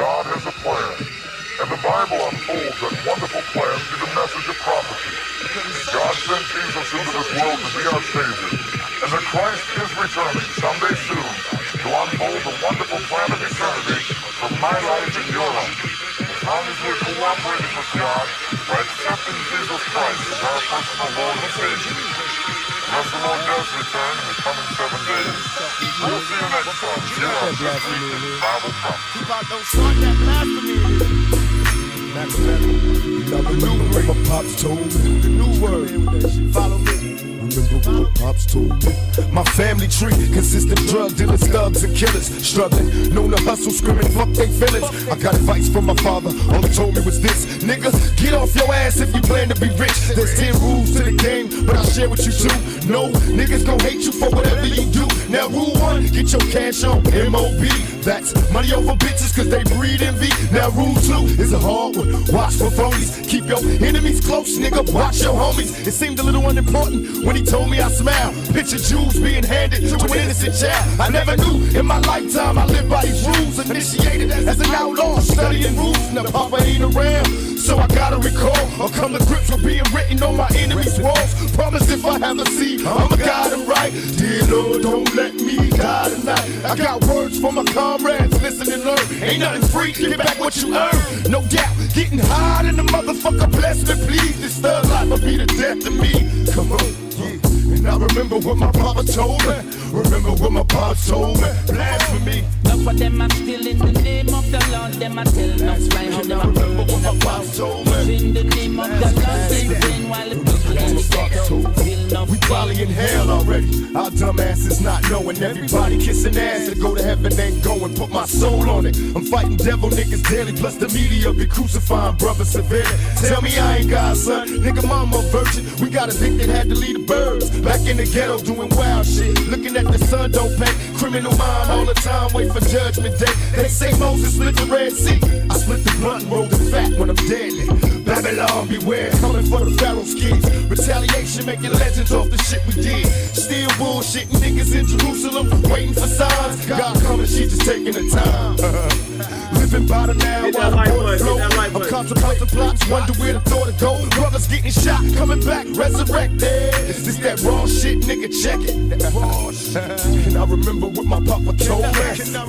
God has a plan, and the Bible unfolds that wonderful plan through the message of prophecy. God sent Jesus into this world to be our Savior, and that Christ is returning someday soon to unfold the wonderful plan of eternity for my life and your life. As long as we're cooperating with God by accepting Jesus Christ as our personal Lord and Savior. Unless the Lord does return in the coming 7 days, we'll see you next time here on This Week in Bible Prophecy. Don't start that blasphemy. Remember what my pops told me. The new word. Follow me. Remember what my pops told me. My family tree consists of drug dealers, thugs, and killers. Struggling, known to hustle, screaming, fuck they feelings. I got advice from my father, all he told me was this: nigga, get off your ass if you plan to be rich. There's 10 rules to the game, but I'll share with you too. No, niggas gon' hate you for whatever you do. Now rule 1, get your cash on MOB. That's money over bitches cause they breed envy. Now rule 2 is a hard one. Watch for phonies. Keep your enemies close, nigga. Watch your homies. It seemed a little unimportant when he told me I smile. Picture jewels being handed to an innocent child. I never knew in my lifetime I lived by these rules. Initiated as an outlaw, studying rules. Now Papa ain't around, so I gotta recall or come to grips with being written on my enemies' walls. Promise if I have a seed, I'ma guide them right. Dear Lord, don't let me die tonight. I got words for my comrades, listen and learn. Ain't nothing free, get back what you earn. No doubt, getting high in the motherfucker, bless me please. This thug life will be the death of me. Come on, yeah. And I remember what my papa told me. Remember what my papa told me. Blasphemy. Enough of them are still in the name of the Lord. Them are telling us fly how them are remember what my papa told me. in the name of the Lord. They bring while the people in the ghetto feel no We probably in hell already. Our dumb asses not knowing. Everybody kissing ass and go to heaven ain't going. Put my soul on it. I'm fighting devil niggas daily. Plus the media be crucifying brothers severely. Tell me I ain't God, son. Nigga, mama a virgin. We got a dick that had to lead the birds. Back in the ghetto doing wild shit. Looking at the sun don't pay. Criminal mind all the time. Wait for judgment day. They say Moses split the Red Sea. I split the blunt and roll the fat when I'm deadly. Babylon beware. Coming for the Pharaoh's kids. Retaliation making legends off the shit we did. Still bullshitting niggas in Jerusalem. Waiting for signs. God coming, she just taking the time. Living by the now while the boys flow. I'm contemplating plots, wonder where the thought to go. Brothers getting shot, coming back, resurrected. Is this that raw shit, nigga? Check it. And I remember what my papa told me.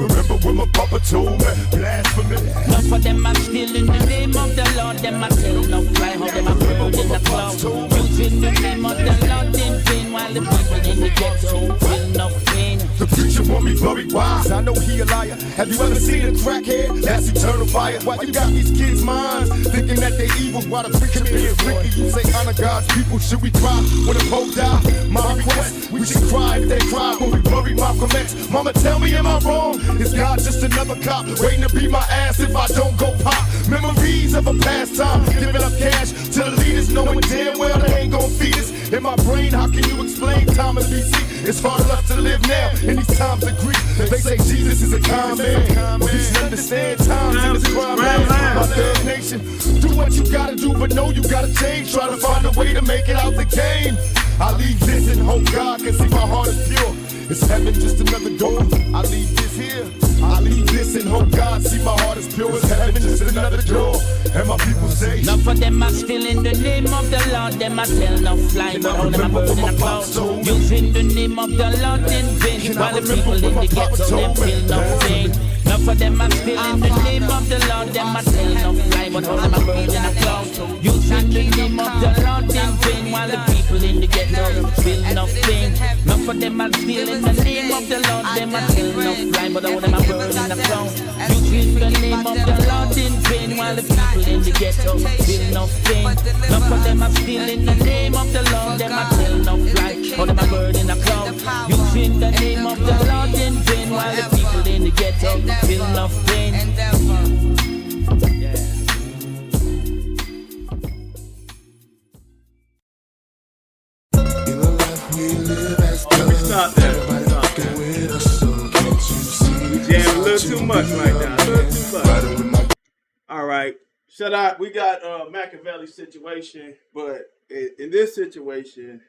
Remember what my papa told me. Blasphemy. Enough of them are still in the name of the Lord. Them are telling no fly how them are burned in the cloud. Using the name of the Lord in vain while the people in the ghetto feel no pain. The preacher want me buried wise. I know he a liar. Have you ever seen a crackhead? That's eternal fire. Why you got these kids' minds thinking that they evil? Why the preacher being wicked? You say honor God's people. Should we cry when the Pope die? My request, we should cry if they cry when we bury Malcolm X. Mama, tell me, am I wrong? Is God just another cop waiting to beat my ass if I don't go pop? Memories of a past time, giving up cash to the leaders, knowing damn well they ain't gon' feed us. In my brain, how can you explain time in BC? It's hard enough to live now in these times of grief. They say Jesus is a kind man, but you should understand times in this crime man. My third nation, do what you gotta do, but know you gotta change. Try to find a way to make it out the game. I leave this and hope God can see my heart is pure. Is heaven just another door? I leave this here. I leave this and hope God see my heart is pure. Is heaven just another door? And my people say, enough of them are still in the name of the Lord. Them are tell no fly, but all them are burning a cloud. Using the name of the Lord in vain, while the people in the ghetto them feel no pain. Enough of them are still in the name of the Lord. Them are tell no fly, but all them are burning a cloud. Using the name of the Lord in vain, while the people in the ghetto feel no pain. Enough of them are still in the name of the Lord. Them are tell no fly, but all them are burning a cloud. Using the name of the Lord in vain, while the people in the ghetto feel no pain. Enough of them are still in the name of the Lord. Them are tell no fly, all them are burning a cloud. Using the name of the Lord in vain, while the people in the ghetto feel no pain. Let me stop that. We jam a little too much right now. A little too much. All right. Shut up. We got Machiavelli situation, but in this situation,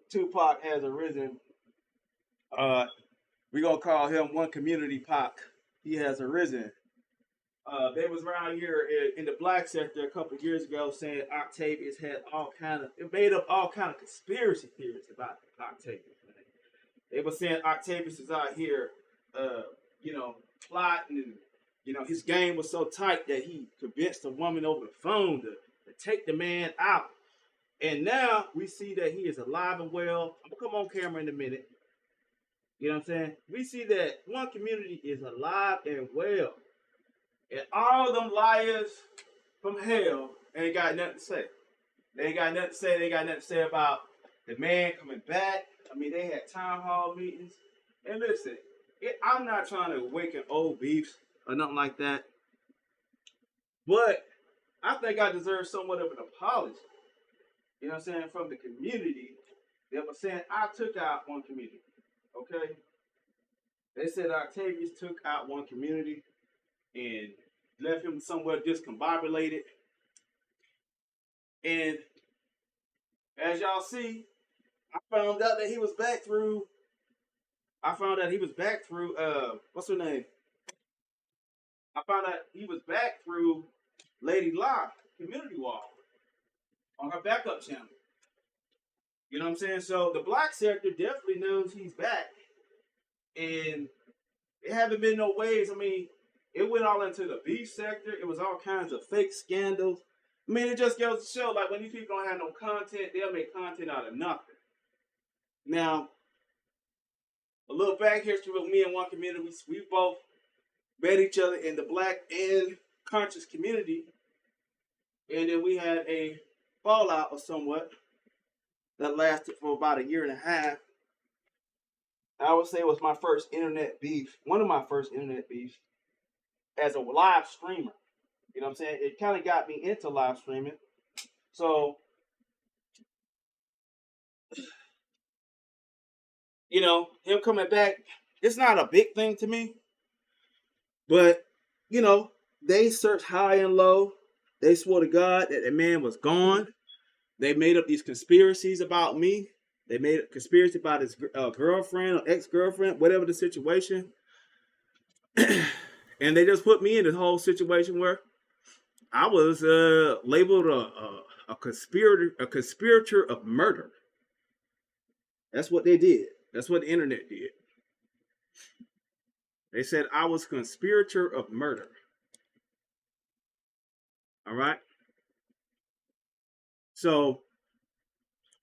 Tupac has arisen. We're gonna call him One Community Pac. He has arisen They was around here in the black sector a couple of years ago saying Octavius had it made up all kind of conspiracy theories about Octavius. Man. They were saying Octavius is out here, plotting, and his game was so tight that he convinced a woman over the phone to take the man out. And now we see that he is alive and well. I'm gonna come on camera in a minute. You know what I'm saying? We see that One Community is alive and well. And all them liars from hell ain't got nothing to say. They ain't got nothing to say. They ain't got nothing to say about the man coming back. I mean, they had town hall meetings. And listen, I'm not trying to awaken old beefs or nothing like that. But I think I deserve somewhat of an apology. You know what I'm saying? From the community that was saying I took out One Community. Okay? They said Octavius took out One Community and left him somewhat discombobulated. And as y'all see, I found out that he was back through what's her name? I found out he was back through Lady Locke, Community Wall, on her backup channel. You know what I'm saying? So the black sector definitely knows he's back. And there haven't been no ways. I mean, it went all into the beef sector. It was all kinds of fake scandals. I mean, it just goes to show, like, when these people don't have no content, they'll make content out of nothing. Now, a little back history with me and One Community. We both met each other in the black and conscious community. And then we had a fallout or somewhat that lasted for about 1.5 years. I would say it was my first internet beef, one of my first internet beefs as a live streamer. You know what I'm saying? It kind of got me into live streaming. So, him coming back, it's not a big thing to me. But, they searched high and low. They swore to God that the man was gone. They made up these conspiracies about me. They made a conspiracy about his girlfriend or ex-girlfriend, whatever the situation. And they just put me in this whole situation where I was labeled a conspirator of murder. That's what they did. That's what the internet did. They said I was conspirator of murder. All right. So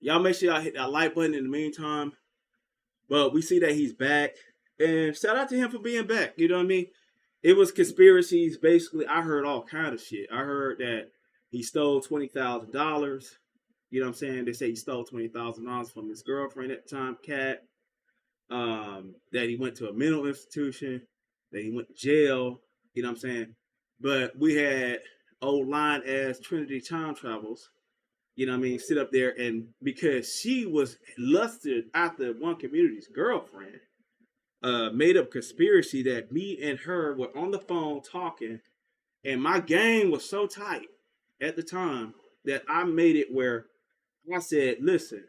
y'all make sure y'all hit that like button in the meantime. But we see that he's back. And shout out to him for being back. You know what I mean? It was conspiracies. Basically, I heard all kind of shit. I heard that he stole $20,000. You know what I'm saying? They say he stole $20,000 from his girlfriend at the time, Kat. That he went to a mental institution. That he went to jail. You know what I'm saying? But we had old line as Trinity Time Travels. You know what I mean? Sit up there, and because she was lusted after One Community's girlfriend, made up conspiracy that me and her were on the phone talking, and my game was so tight at the time that I made it where I said, listen,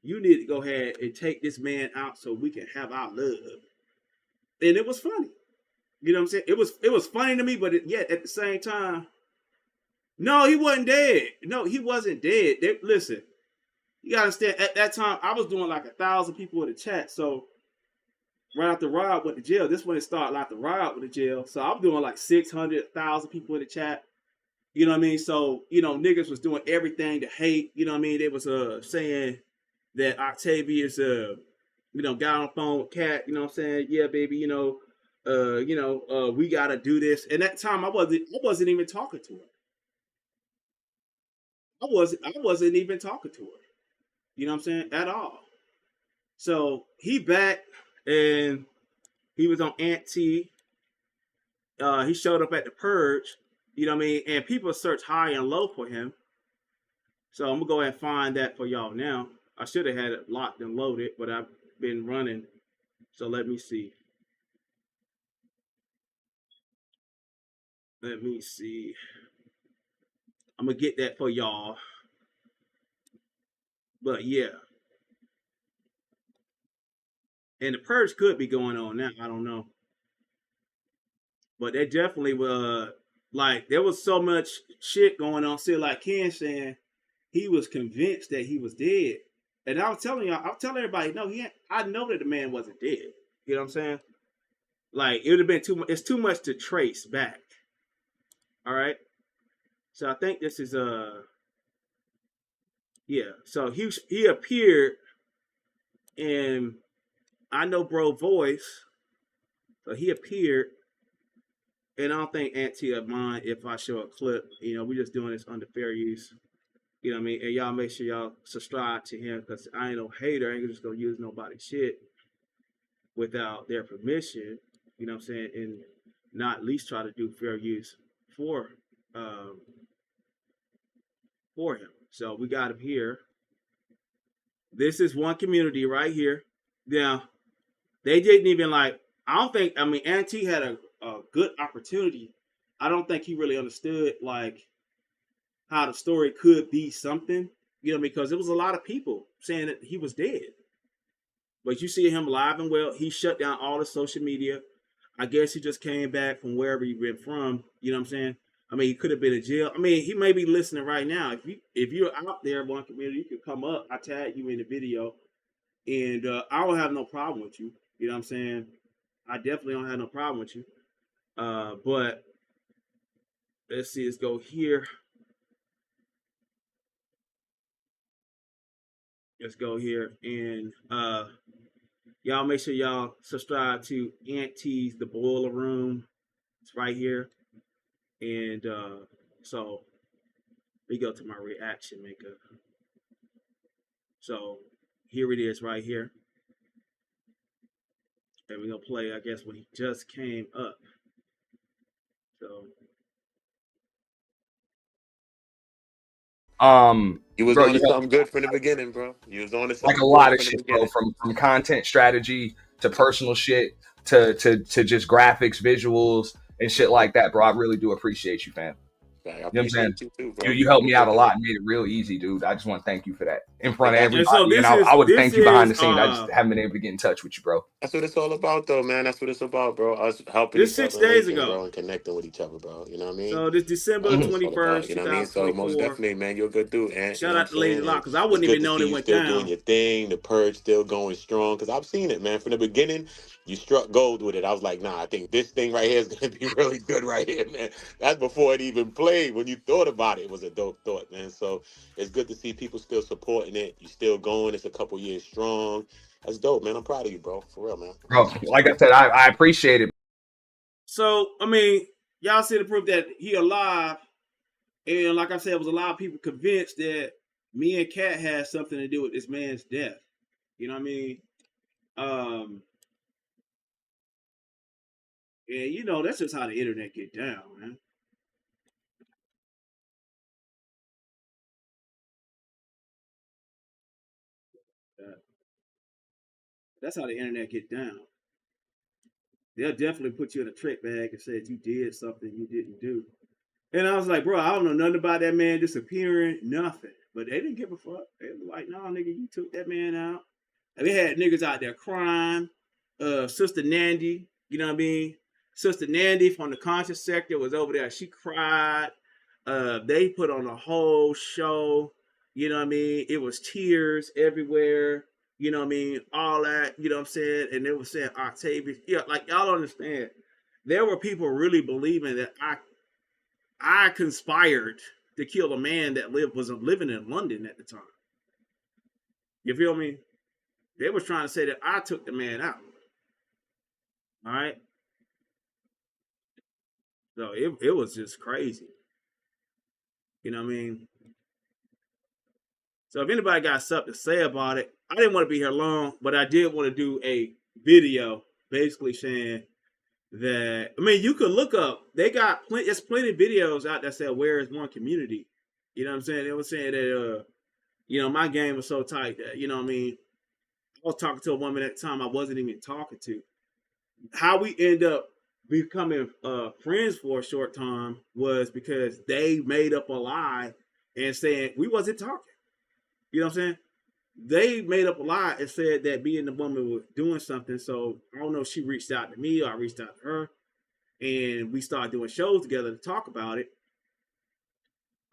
you need to go ahead and take this man out so we can have our love. And it was funny. You know what I'm saying? It was funny to me, but yet at the same time, no, he wasn't dead. No, he wasn't dead. Listen, you gotta understand, at that time, I was doing like 1,000 people in the chat. So right after Rod went to jail, this when it started after Rod went to jail. So I'm doing like 600,000 people in the chat. You know what I mean? So, niggas was doing everything to hate. You know what I mean? They was saying that Octavius, got on the phone with Kat. You know what I'm saying? Yeah, baby, we gotta do this. And that time I wasn't even talking to her. I wasn't even talking to her. You know what I'm saying? At all. So he back and he was on Ant T. He showed up at the Purge. You know what I mean? And people search high and low for him. So I'm gonna go ahead and find that for y'all now. I should have had it locked and loaded, but I've been running. So let me see. I'm gonna get that for y'all. But yeah. And the Purge could be going on now. I don't know. But they definitely Like there was so much shit going on. See, like Ken saying he was convinced that he was dead. And I was telling y'all, I'm telling everybody, no, I know that the man wasn't dead. You know what I'm saying? Like it would have been too much. It's too much to trace back. All right. So I think this is yeah. So he appeared in I Know Bro voice. So he appeared, and I don't think Auntie would mind if I show a clip. You know, we're just doing this under fair use. You know what I mean? And y'all make sure y'all subscribe to him because I ain't no hater. I ain't just gonna use nobody's shit without their permission. You know what I'm saying? And not at least try to do fair use for him. So we got him here. This is One Community right here. Now, they didn't even like, I mean, Auntie had a good opportunity. I don't think he really understood like how the story could be something, you know, because there was a lot of people saying that he was dead. But you see him alive and well. He shut down all the social media. I guess he just came back from wherever he been from. You know what I'm saying? I mean, he could have been in jail. I mean, he may be listening right now. If you're out there, One Community, you can come up. I tag you in the video, and I don't have no problem with you. You know what I'm saying? I definitely don't have no problem with you. But let's see. Let's go here. Let's go here, and y'all make sure y'all subscribe to Auntie's The Boiler Room. It's right here. And so we go to my reaction maker. So here it is right here. And we're going to play, I guess, when he just came up. So. You was bro, on to something good from the beginning, bro. You was on to something like a lot good of from the shit, bro, beginning. from content strategy to personal shit to just graphics, visuals, and shit like that, bro. I really do appreciate you, fam. I You know what I'm saying? appreciate you too, bro. You helped me out a lot and made it real easy, dude. I just want to thank you for that in front of Like, And so everybody. this And I would thank you behind the is scenes. I just haven't been able to get in touch with you, bro. that's what it's all about, though, man. That's what it's about, bro. Us helping this each 6 other and days linking, ago. bro, and connecting with each other, bro. You know what I mean? So this December That's what it's all about. 21st, You know what I mean? So most 2024. definitely, man, you're a good dude, and you Shout know what I'm out to Lady saying? Lock, And because I it's wouldn't good even to know see it you went still doing down. your thing. The Purge still going strong. Because I've seen it, man. From the beginning, you struck gold with it. I was like, nah, I think this thing right here is gonna be really good right here, man. That's before it even played. When you thought about it, it was a dope thought, man. So it's good to see people still supporting it. You still going. It's a couple years strong. That's dope, man. I'm proud of you, bro. For real, man. Bro, like I said, I appreciate it. So, I mean, y'all see the proof that he alive. And like I said, it was a lot of people convinced that me and Kat had something to do with this man's death. You know what I mean? And you know, that's just how the internet get down, man. That's how the internet get down. They'll definitely put you in a trick bag and say you did something you didn't do. And I was like, bro, I don't know nothing about that man disappearing, nothing. But they didn't give a fuck. They were like, no, nigga, you took that man out. And they had niggas out there crying. Sister Nandy, you know what I mean? Sister Nandy from the conscious sector was over there. She cried. They put on a whole show. You know what I mean? It was tears everywhere. You know what I mean? All that, you know what I'm saying? And they were saying Octavius. Yeah, like y'all don't understand. There were people really believing that I conspired to kill a man that was living in London at the time. You feel me? They was trying to say that I took the man out. All right. So it was just crazy. You know what I mean? So if anybody got something to say about it, I didn't want to be here long, but I did want to do a video basically saying that, I mean, you could look up, they got there's plenty of videos out that said, where is One Community? You know what I'm saying? They were saying that, you know, my game was so tight that, you know what I mean? I was talking to a woman at the time I wasn't even talking to. How we end up becoming friends for a short time was because they made up a lie and saying we wasn't talking. You know what I'm saying? They made up a lie and said that me and the woman were doing something. So I don't know if she reached out to me or I reached out to her. and we started doing shows together to talk about it.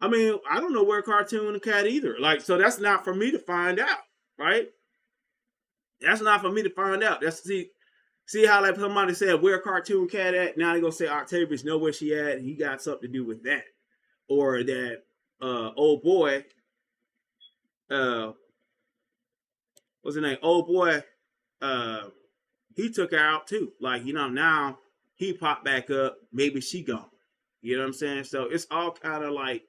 I mean, I don't know where Cartoon and Cat either. Like, so that's not for me to find out, right? That's not for me to find out. That's see how like somebody said where Cartoon Cat at. Now they gonna say Octavius know where she at. And he got something to do with that, or that old boy. What's his name? Old boy. He took her out too. Like, you know, now he popped back up. Maybe she gone. You know what I'm saying? So it's all kind of like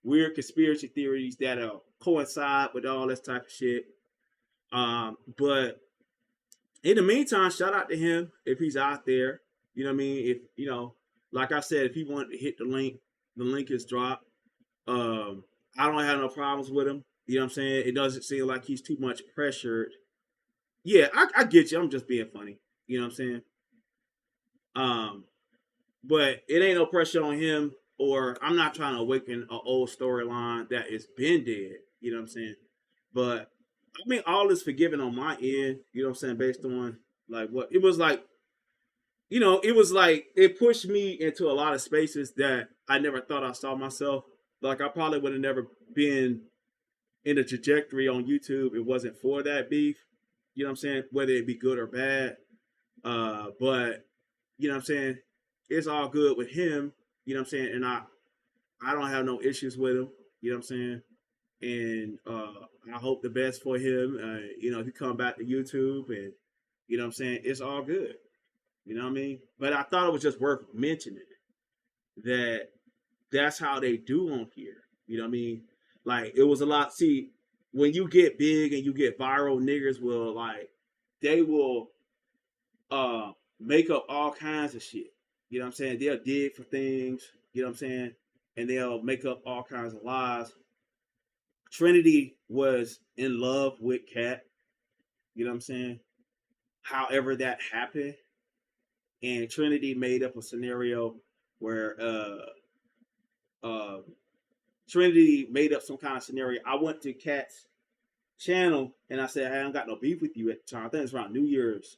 weird conspiracy theories that coincide with all this type of shit. But in the meantime, shout out to him if he's out there. You know what I mean? If, you know, like I said, if he wanted to hit the link is dropped. I don't have no problems with him. You know what I'm saying? It doesn't seem like he's too much pressured. Yeah, I get you. I'm just being funny. You know what I'm saying? But it ain't no pressure on him, or I'm not trying to awaken an old storyline that has been dead. You know what I'm saying? But I mean, all is forgiven on my end. You know what I'm saying? Based on like what it was like. You know, it was like it pushed me into a lot of spaces that I never thought I saw myself. Like I probably would have never been in the trajectory on YouTube. It wasn't for that beef. You know what I'm saying? Whether it be good or bad. But you know what I'm saying? It's all good with him. You know what I'm saying? And I don't have no issues with him. You know what I'm saying? And I hope the best for him. You know, if he come back to YouTube and you know what I'm saying, it's all good. You know what I mean? But I thought it was just worth mentioning that that's how they do on here. You know what I mean? Like it was a lot. See, when you get big and you get viral, niggas will like they will make up all kinds of shit. You know what I'm saying? They'll dig for things, you know what I'm saying? And they'll make up all kinds of lies. Trinity was in love with Kat, you know what I'm saying? However that happened. And Trinity made up a scenario where Trinity made up some kind of scenario. I went to Kat's channel and I said, hey, I don't got no beef with you at the time. I think it's around New Year's.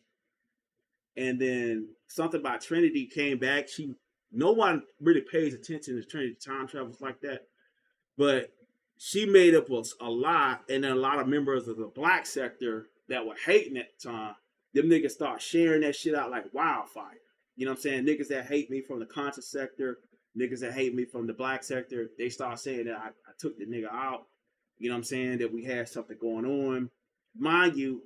And then something about Trinity came back. No one really pays attention to Trinity time travels like that. But she made up a lie, and then a lot of members of the black sector that were hating at the time, them niggas start sharing that shit out like wildfire. You know what I'm saying? Niggas that hate me from the conscious sector, niggas that hate me from the black sector, they start saying that I took the nigga out. You know what I'm saying? That we had something going on. Mind you,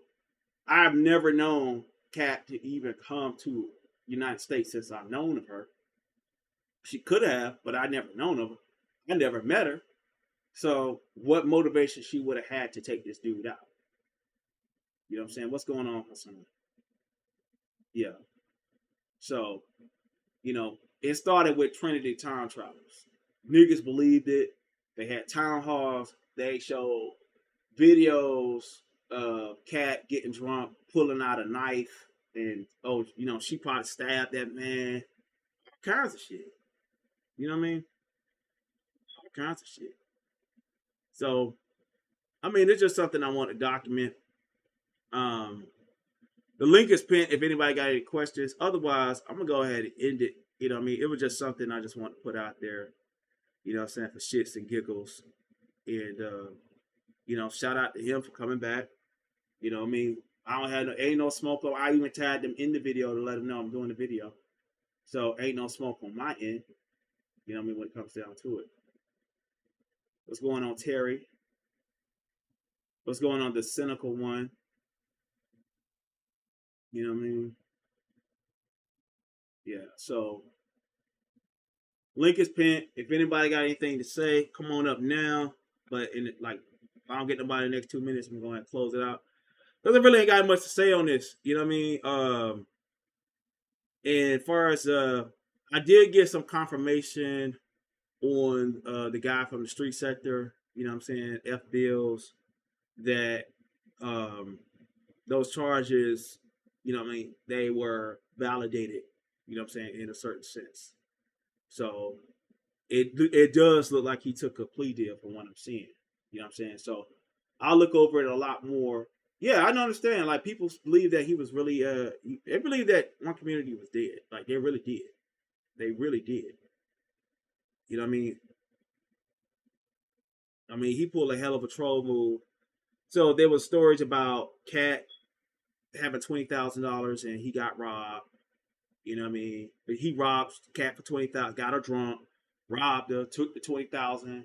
I've never known Kat to even come to United States since I've known of her. She could have, but I never known of her. I never met her. So what motivation she would have had to take this dude out? You know what I'm saying? What's going on, Hassan? Yeah. So, you know, it started with Trinity time travels. Niggas believed it. They had town halls. They showed videos of Kat getting drunk, pulling out a knife, and oh, you know, she probably stabbed that man. All kinds of shit. You know what I mean? All kinds of shit. So, I mean, it's just something I want to document. The link is pinned if anybody got any questions. Otherwise, I'm going to go ahead and end it. You know what I mean? It was just something I just want to put out there. You know what I'm saying? For shits and giggles. And, you know, shout out to him for coming back. You know what I mean? I don't have ain't no smoke. I even tagged them in the video to let them know I'm doing the video. So, ain't no smoke on my end. You know what I mean? When it comes down to it. What's going on, Terry? What's going on, the cynical one? You know what I mean? Yeah, so link is pinned. If anybody got anything to say, come on up now. But if I don't get nobody in the next 2 minutes, I'm going to close it out. Because I really ain't got much to say on this. You know what I mean? And as far as I did get some confirmation on the guy from the street sector, you know what I'm saying, F Bills, that those charges, you know what I mean, they were validated, you know what I'm saying, in a certain sense. So it does look like he took a plea deal from what I'm seeing, you know what I'm saying. So I'll look over it a lot more. Yeah, I don't understand. Like, people believe that he was really they believe that One Community was dead. Like, they really did. They really did. You know what I mean? I mean, he pulled a hell of a troll move. So there was stories about Cat having $20,000 and he got robbed. You know what I mean? But he robbed Cat for 20,000, got her drunk, robbed her, took the 20,000,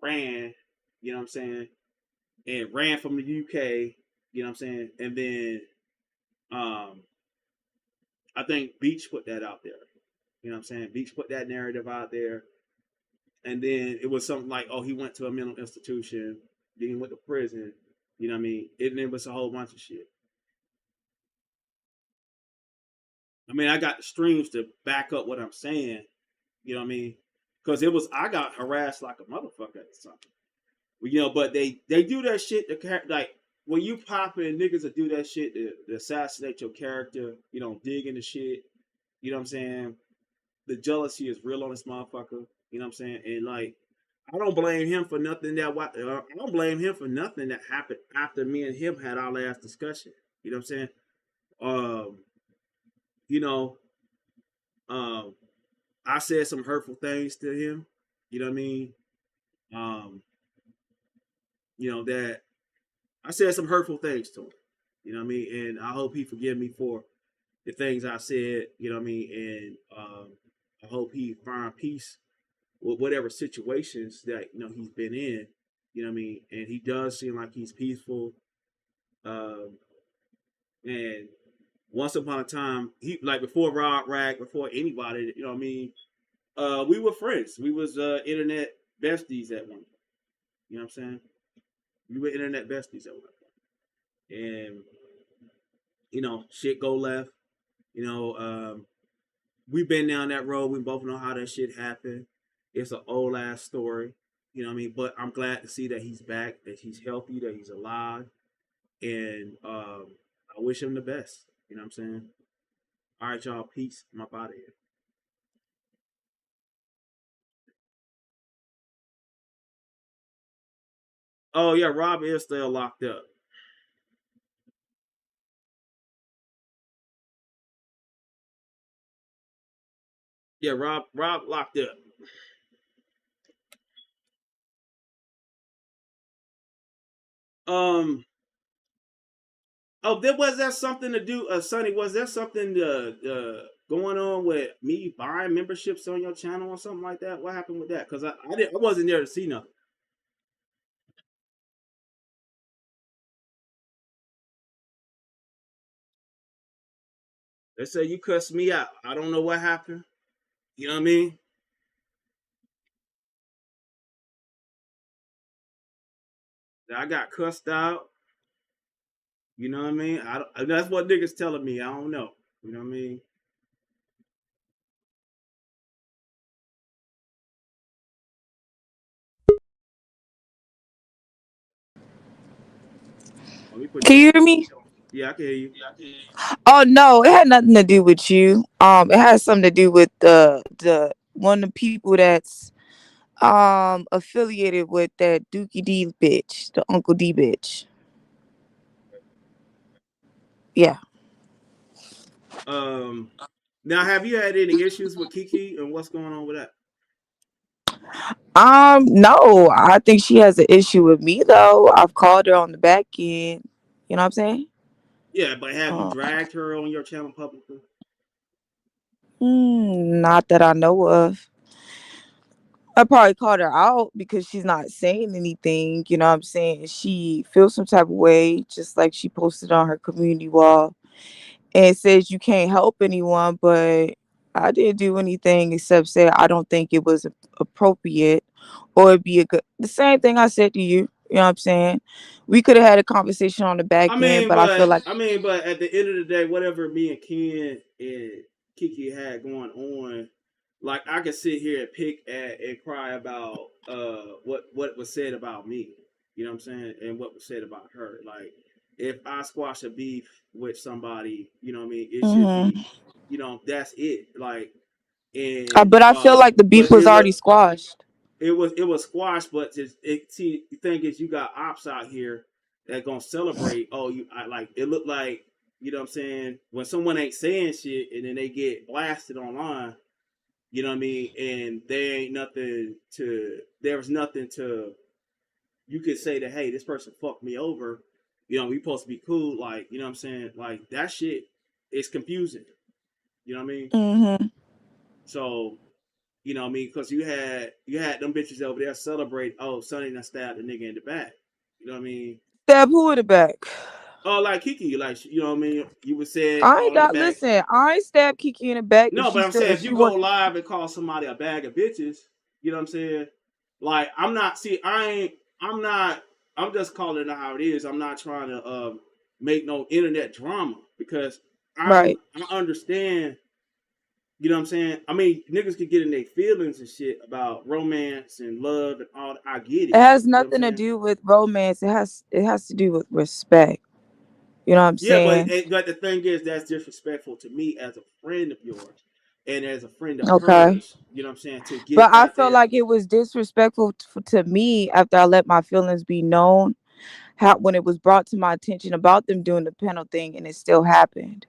ran. You know what I'm saying? And ran from the UK. You know what I'm saying? And then, I think Beach put that out there. You know what I'm saying? Beach put that narrative out there. And then it was something like, oh, he went to a mental institution, then he went to prison. You know what I mean? It was a whole bunch of shit. I mean, I got the streams to back up what I'm saying. You know what I mean? Because I got harassed like a motherfucker at something. You know, but they do that shit to, like, when you pop in, niggas that do that shit to assassinate your character, you know, dig into shit. You know what I'm saying? The jealousy is real on this motherfucker. You know what I'm saying? And like, I don't blame him for nothing that happened after me and him had our last discussion. You know what I'm saying? You know, I said some hurtful things to him. You know what I mean? You know, that I said some hurtful things to him. You know what I mean? And I hope he forgive me for the things I said. You know what I mean? And I hope he find peace with whatever situations that, you know, he's been in. You know what I mean? And he does seem like he's peaceful. And once upon a time, he, like, before Rod Rag, before anybody, you know what I mean? We were friends. We was internet besties at one point. You know what I'm saying? We were internet besties at one point. And, you know, shit go left. You know, we've been down that road. We both know how that shit happened. It's an old ass story. You know what I mean? But I'm glad to see that he's back, that he's healthy, that he's alive. And I wish him the best. You know what I'm saying? All right, y'all. Peace. I'm up out of here. Oh, yeah. Rob is still locked up. Yeah, Rob locked up. Oh, was that something to do, Sonny? Was there something going on with me buying memberships on your channel or something like that? What happened with that? Because I wasn't there to see nothing. They say you cussed me out. I don't know what happened. You know what I mean? I got cussed out. You know what I mean? That's what niggas telling me. I don't know. You know what I mean? Let me put Can you you on. hear me? Yeah, I can hear you. Oh no, it had nothing to do with you. It has something to do with the one of the people that's affiliated with that Dookie D bitch, the Uncle D bitch. Yeah. Now, have you had any issues with Kiki and what's going on with that? No, I think she has an issue with me though. I've called her on the back end. You know what I'm saying? Yeah, but have you Uh, dragged her on your channel publicly? Not that I know of. I probably called her out because she's not saying anything. You know what I'm saying? She feels some type of way, just like she posted on her community wall and it says you can't help anyone, but I didn't do anything except say I don't think it was appropriate or it'd be a good. The same thing I said to you. You know what I'm saying? We could have had a conversation on the back end, but I feel like but at the end of the day, whatever me and Ken and Kiki had going on, like, I could sit here and pick at and cry about what was said about me. You know what I'm saying? And what was said about her. Like, if I squash a beef with somebody, you know what I mean, it should be, hmm you know, that's it. Like, but I feel like the beef but was already squashed. it was squashed, but see, the thing is, you got ops out here that gonna celebrate. Oh, like, it looked like, you know what I'm saying, when someone ain't saying shit and then they get blasted online. You know what I mean? And there was nothing to, you could say that, hey, this person fucked me over. You know, we supposed to be cool. Like, you know what I'm saying? Like, that shit is confusing. You know what I mean? Mm-hmm. So, you know what I mean? Because you had them bitches over there celebrate, oh, Sonny done stabbed the nigga in the back. You know what I mean? Stab who in the back? Oh, like Kiki, like, you know what I mean? You would say I ain't calling the got back. listen. I ain't stab Kiki in the back if No, she but I'm still saying if if she you go was. live and call somebody a bag of bitches, you know what I'm saying? Like, I'm just calling it how it is. I'm not trying to make no internet drama because I Right. understand, you know what I'm saying? I mean, niggas can get in their feelings and shit about romance and love and all that. I get It it. has You know what I'm nothing to saying? do with romance. It has to do with respect. You know what I'm Yeah, saying? but the thing is, that's disrespectful to me as a friend of yours and as a friend of Okay. hers. You know what I'm saying? To get But I at felt that. like it was disrespectful to me after I let my feelings be known. How when it was brought to my attention about them doing the panel thing and it still happened.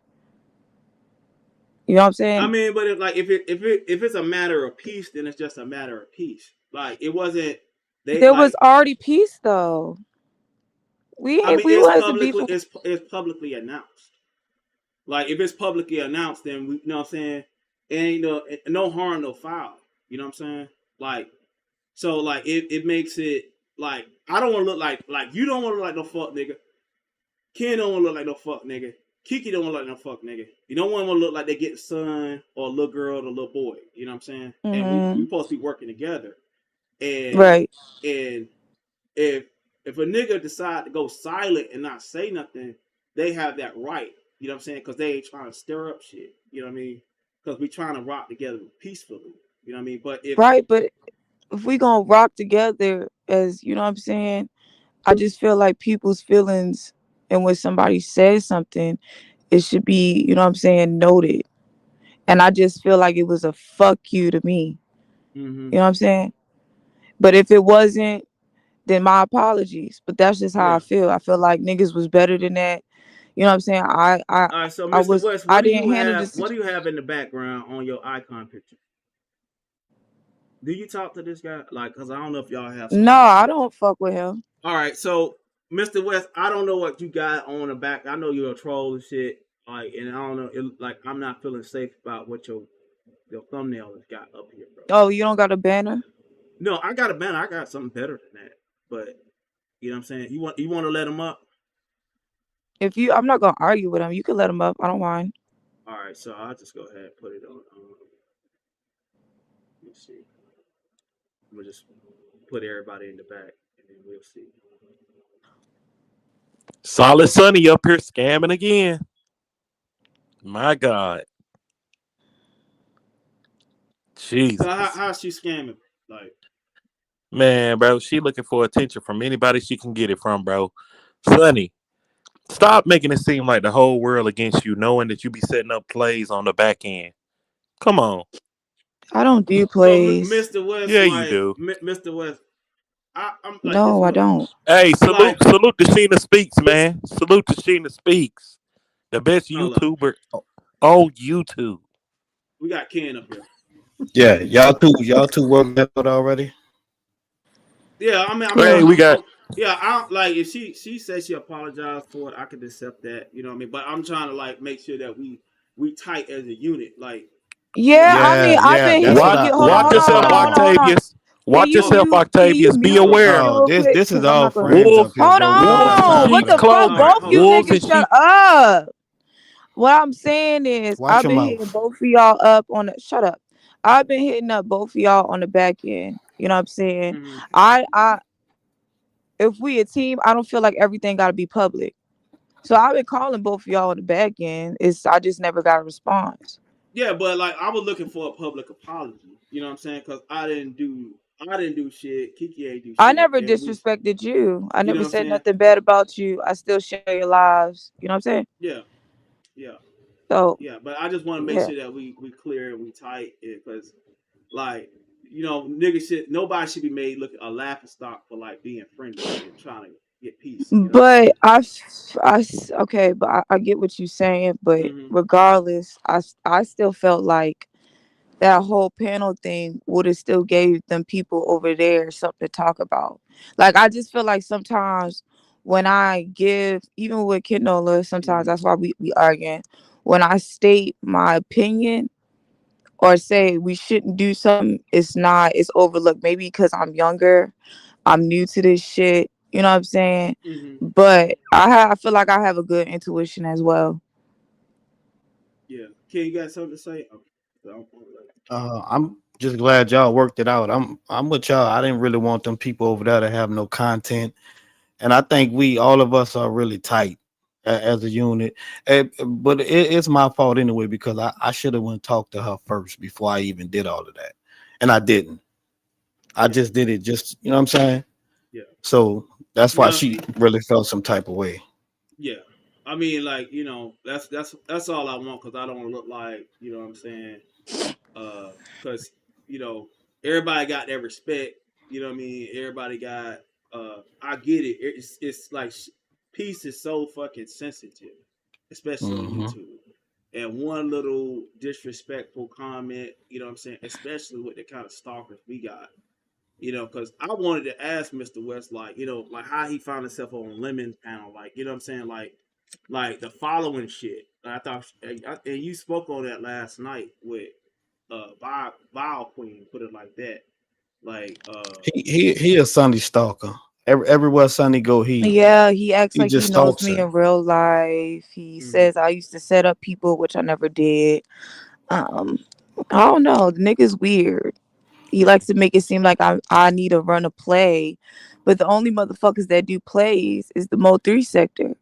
You know what I'm I saying? mean, but if it's a matter of peace, then it's just a matter of peace. Like it wasn't they There was like. already peace though. I mean, We wasn't beefing. it's publicly announced. Like if it's publicly announced, then we, you know what I'm saying. It ain't no harm, no foul. You know what I'm saying? Like so, like it makes it like I don't want to look like you don't want to look like no fuck nigga. Ken don't want to look like no fuck nigga. Kiki don't want to look like no fuck nigga. You don't want to look like they get a son or a little girl or a little boy. You know what I'm saying? And we Hmm. supposed to be working together. And Right. and if a nigga decide to go silent and not say nothing, they have that right. You know what I'm saying? Because they ain't trying to stir up shit. You know what I mean? Because we trying to rock together peacefully. You know what I mean? But if Right. But if we gonna rock together, as you know what I'm saying, I just feel like people's feelings and when somebody says something, it should be, you know what I'm saying, noted. And I just feel like it was a fuck you to me. mm-hmm, You know what I'm saying? But if it wasn't, then my apologies. But that's just how I yeah. feel. I feel like niggas was better than that. You know what I'm saying? All right, so I Mr. was West, I didn't handle this. what do you have in the background on your icon picture? Do you talk to this guy? Like, cause I don't know if y'all have some No, type of. I don't fuck with him. All right, so Mr. West, I don't know what you got on the back. I know you're a troll and shit. Like, and I don't know. Like, I'm not feeling safe about what your thumbnail has got up here, bro. Oh, you don't got a banner? No, I got a banner. I got something better than that. But you know what I'm saying. You want to let him up? If you I'm not gonna argue with him. You can let him up. I don't mind. All right, so I'll just go ahead and put it on. Let's see. I'm gonna just put everybody in the back, and then we'll see. Solid Sunny up here scamming again. My God. So Jesus. how's she scamming? Like, Man, bro, she looking for attention from anybody she can get it from, bro. Sonny, stop making it seem like the whole world against you, knowing that you be setting up plays on the back end. Come on. I don't do so plays. Mr. West, Yeah, you like do. Mr. West, I'm like this. No, I What don't. Hey, salute, like? salute to Sheena Speaks, man. Salute to Sheena Speaks, the best Hold up, YouTuber on YouTube. we got Ken up here. Yeah, y'all two worked that out already. Yeah, I mean, Yeah. Hey, we got yeah, I don't like if she says she apologized for it, I could accept that. You know what I mean? But I'm trying to like make sure that we tight as a unit. Like, you know what Yeah, I mean? I mean, Yeah, I've yeah, been that's hitting what watch I you. Hold on, watch hold on, hold yourself, on, hold on, hold on. Octavius. Watch yourself, Can you Octavius. Be mute me aware. no. real quick? This is Cause I'm all not gonna. friends Wolves, up here, Hold bro. We don't wolves got in on. time for What sheep's the that. fuck? All right, clothing. Both hold you up. Wolves in niggas shut sheep. up. What I'm saying is, Watch I've your been mouth. hitting both of y'all up on the. Shut up. I've been hitting up both of y'all on the back end. You know what I'm saying? Mm-hmm. I if we a team, I don't feel like everything got to be public. So I've been calling both of y'all on the back end. I just never got a response. Yeah, but like I was looking for a public apology. You know what I'm saying? Because I didn't do shit. Kiki ain't do I shit, never and we, disrespected you. I you know never what I'm said saying? nothing bad about you. I still share your lives. You know what I'm saying? Yeah, yeah, So yeah. But I just want to make yeah. sure that we clear and we tight because like nigga shit. Nobody should be made look a laughing stock for like being friendly and trying to get peace. You know what I'm But saying? okay, but I get what you're saying. But Mm-hmm. regardless, I still felt like that whole panel thing would have still gave them people over there something to talk about. Like I just feel like sometimes when I give, even with Kenola, sometimes that's why we arguing. When I state my opinion or say we shouldn't do something, it's overlooked. Maybe because I'm younger, I'm new to this shit. You know what I'm saying? But I feel like I have a good intuition as well. Yeah. Ken, you got something to say? Okay. I'm just glad y'all worked it out. I'm with y'all. I didn't really want them people over there to have no content, and I think all of us are really tight as a unit. But it's my fault anyway because I should have went and talked to her first before I even did all of that, and I didn't. I just did it. Just you know what I'm saying. Yeah. So that's why No, she really felt some type of way. yeah. I mean, like, you know, that's all I want because I don't look like, you know what I'm saying? Because, you know, everybody got their respect. You know what I mean? Everybody got, I get it. It's like peace is so fucking sensitive, especially on YouTube. And one little disrespectful comment, you know what I'm saying? Especially with the kind of stalkers we got. You know, because I wanted to ask Mr. West, like, you know, like how he found himself on Lemon's panel, like, you know what I'm saying, like the following shit. I thought, and you spoke on that last night with Vile Queen, put it like that, like He a Sunday stalker. Everywhere Sunday go, Yeah, he acts he like he just knows stalks me her. in real life. He says I used to set up people, which I never did. Um, I don't know. The nigga's weird. He likes to make it seem like I need to run a play, but the only motherfuckers that do plays is the Mo 3 sector.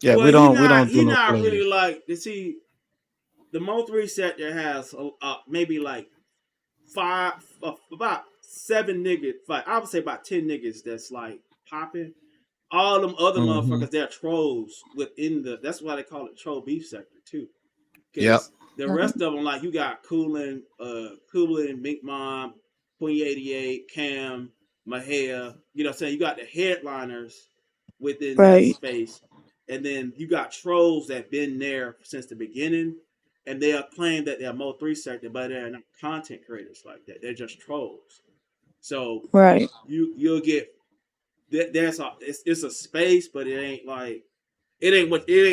Yeah, well, we don't do he no not really plays. like, you see, the Mo 3 sector has maybe like about 7 niggas, like I would say about 10 niggas that's like popping. All them other motherfuckers, they're trolls within that's why they call it troll beef sector too. Yep. Because the rest of them, like you got Coolin, Mink Mom, Queen 88, Cam, Mahia, you know what I'm saying? You got the headliners within that Right. space. And then you got trolls that been there since the beginning. And they'll claim that they're Mo 3 sector, but they're not content creators like that. They're just trolls. So Right. you'll get it's a space, but it ain't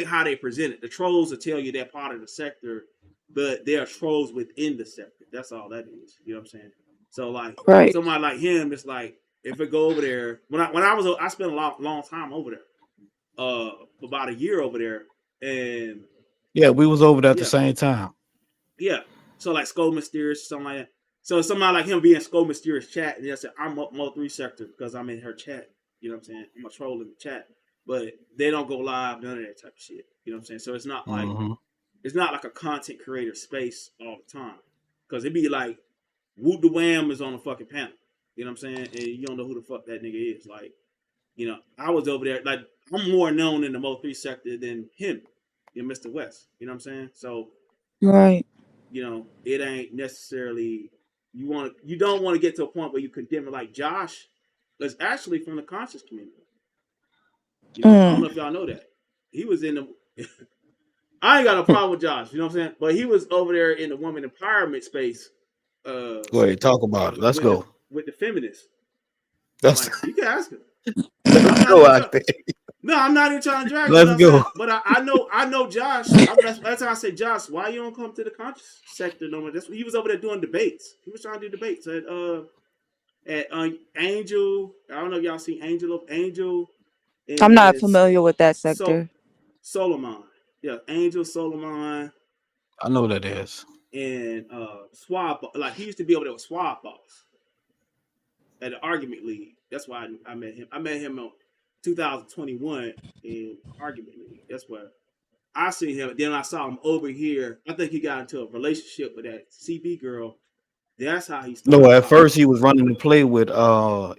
how they present it. The trolls will tell you they're part of the sector, but they are trolls within the sector. That's all that is. You know what I'm saying? So like Right. somebody like him, it's like if it go over there. When I spent a long time over there, about a year over there, and Yeah, we was over there at the yeah, same time. yeah. So like Skull Mysterious, something like that. So somebody like him being Skull Mysterious chat, and they say I'm Mo 3 sector because I'm in her chat. You know what I'm saying? I'm a troll in the chat, but they don't go live, none of that type of shit. You know what I'm saying? So it's not like a content creator space all the time, because it'd be like Woot the Wham is on a fucking panel. You know what I'm saying? And you don't know who the fuck that nigga is. Like, you know, I was over there. Like, I'm more known in the Mo 3 sector than him, Mr. West. You know what I'm saying? So, Right. you know, it ain't necessarily you don't want to get to a point where you condemn it. Like Josh is actually from the conscious community. You know, I don't know if y'all know that. He was in the I ain't got a problem with Josh, you know what I'm saying? But he was over there in the woman empowerment space Go ahead, talk about it. Let's with go. the feminists. Let's Like, you can ask him. let's go out there. No, I'm not even trying to drag him. Let's You know what I'm go. saying? But I know Josh. That's how I say, Josh, why you don't come to the conscious sector no more? He was over there doing debates. He was trying to do debates at Angel. I don't know if y'all see Angel. I'm not And familiar with that sector. Solomon. Yeah, Angel Solomon I know that is. and Swab. Like he used to be over there with Swab Boss at the Argument League. That's why I met him. I met him in 2021 in Argument League. That's where I seen him. Then I saw him over here. I think he got into a relationship with that CB girl. That's how he started. No, at first he was running the play with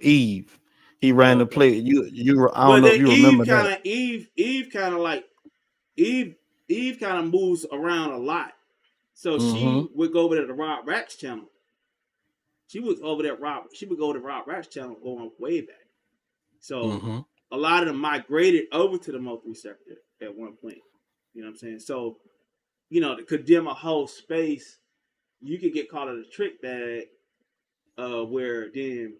Eve. He ran the play. I don't But know if then you remember that. Eve kind of like Eve kind of moves around a lot. So she would go over to the Rob Rax channel. She was over there she would go to Rob Rax channel going way back. So a lot of them migrated over to the Mo 3 sector at one point. You know what I'm saying? So to condemn a whole space, you could get caught in a trick bag, where then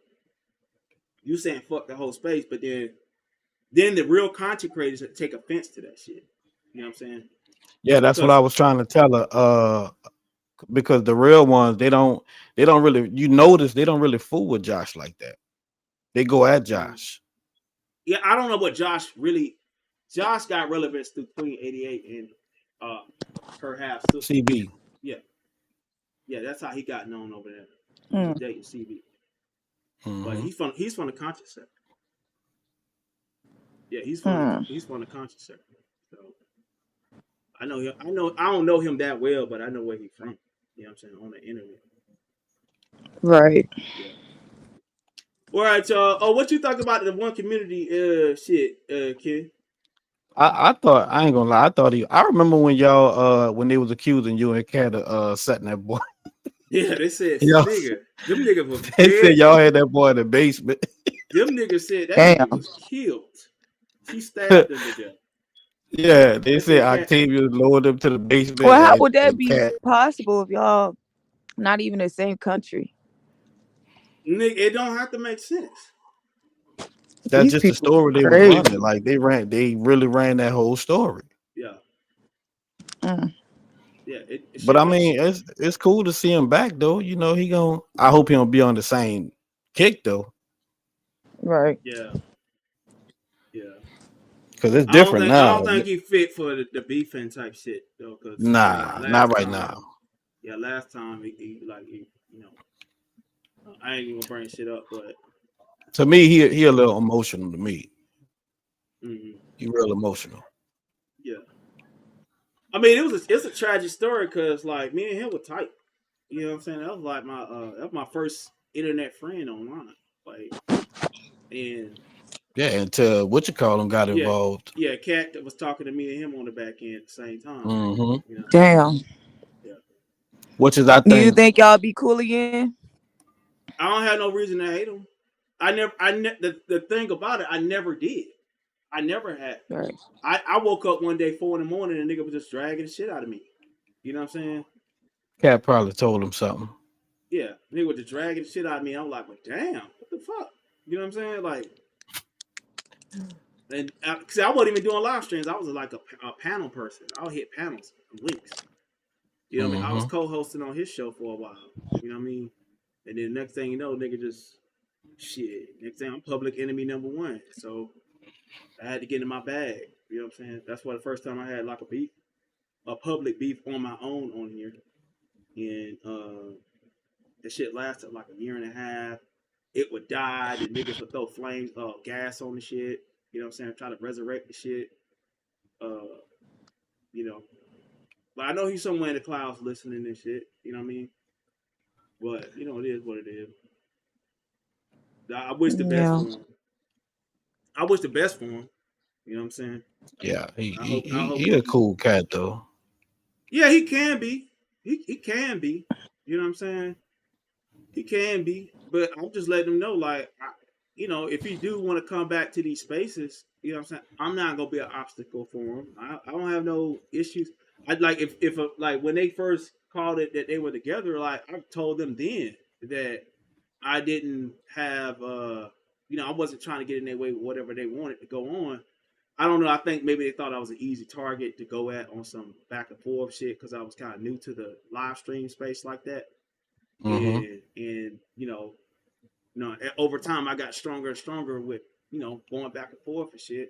you saying fuck the whole space, but then the real content creators take offense to that shit. You know what I'm saying? Yeah, that's what I Because was trying to tell her. Because the real ones, they don't really, you notice they don't really fool with Josh like that. They go at Josh. yeah, I don't know what Josh got relevance through Queen 88 and her half sister. CB. Yeah, that's how he got known over there. He was Mm. dating CB, but Mhm. he's from the conscious sector. Yeah, he's from Hmm. the conscious sector. So I know him. I don't know him that well, but I know where he's from. You know what I'm saying, on the internet. Right. Yeah. All right, y'all. Oh, what you think about the one community shit, kid? I thought, I ain't gonna lie, I remember when y'all when they was accusing you and Cat of setting that boy. Yeah, they said, Yo, nigga, them niggas was they said dead. y'all had that boy in the basement. Them niggas said that nigga Damn. was killed. She stabbed him to death. Yeah, they They said said cat. Octavius lowered him to the basement Well, how would that and be Cat. possible if y'all not even in the same country? Nigga, it don't have to make sense. That's These just the people story they was crazy. running. Like they really ran that whole story. Yeah, Mm. yeah. It But shit I don't. mean, it's cool to see him back though. You know, I hope he don't be on the same kick though, Right. Yeah, yeah. because it's different I now. don't think he fit for the beefing type shit though. Cause Nah, not last right time, now. last time he you know, I ain't even gonna bring shit up, but To me, he a little emotional to me. mm-hmm. He real emotional. Yeah. I mean, it's a tragic story because like me and him were tight. You know what I'm saying? That was like that was my first internet friend online. Like, and Yeah, until what you call him got yeah, involved. yeah, Cat that was talking to me and him on the back end at the same time. Hmm. You know, Damn. yeah. Which is, I You think, think y'all be cool again? I don't have no reason to hate him. The thing about it, I never did. I never had. Right. I woke up one day 4 a.m. and a nigga was just dragging the shit out of me. You know what I'm saying? Cat probably told him something. Yeah, nigga was just dragging the shit out of me. I'm like, well, damn, what the fuck? You know what I'm saying? Like, and because I wasn't even doing live streams, I was like a panel person. I'll hit panels and links. You know what I mean? I was Hmm. co-hosting on his show for a while. You know what I mean? And then next thing you know, nigga just shit. Next thing I'm public enemy number one. So I had to get in my bag. You know what I'm saying? That's why the first time I had like a public beef on my own on here. And the shit lasted like a year and a half. It would die. The niggas would throw flames, gas on the shit. You know what I'm saying? Try to resurrect the shit. Uh, you know. But I know he's somewhere in the clouds listening and shit. You know what I mean? But you know, it is what it is. I wish the best for Yeah. him. I wish the best for him. You know what I'm saying? Yeah, I hope he a cool cat though. yeah, he can be. He can be. You know what I'm saying? He can be. But I'm just letting him know, like, if he do want to come back to these spaces, you know what I'm saying? I'm not gonna be an obstacle for him. I don't have no issues. I'd like if like when they first called it that they were together, like I told them then that I didn't have I wasn't trying to get in their way with whatever they wanted to go on. I don't know. I think maybe they thought I was an easy target to go at on some back and forth shit because I was kind of new to the live stream space like that. Hmm. And over time I got stronger and stronger with going back and forth and shit.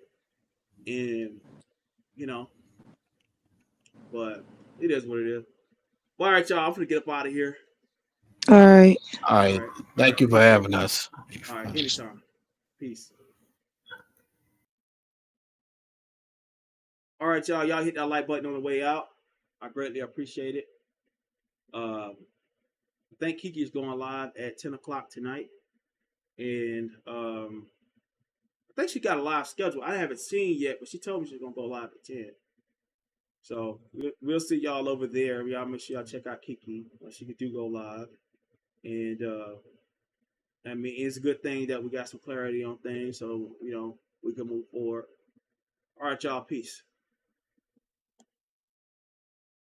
And you know, but it is what it is. Well, all right, y'all. I'm gonna get up out of here. All right. All All right, right, all thank right. you for Appreciate having it. us. All right, anytime. Peace. All right, y'all. Y'all hit that like button on the way out. I greatly appreciate it. I think Kiki is going live at 10 o'clock tonight. And I think she got a live schedule. I haven't seen yet, but she told me she's going to go live at 10. So we'll see y'all over there. Y'all make sure y'all check out Kiki when she do go live. And I mean, it's a good thing that we got some clarity on things so, we can move forward. All right, y'all. Peace.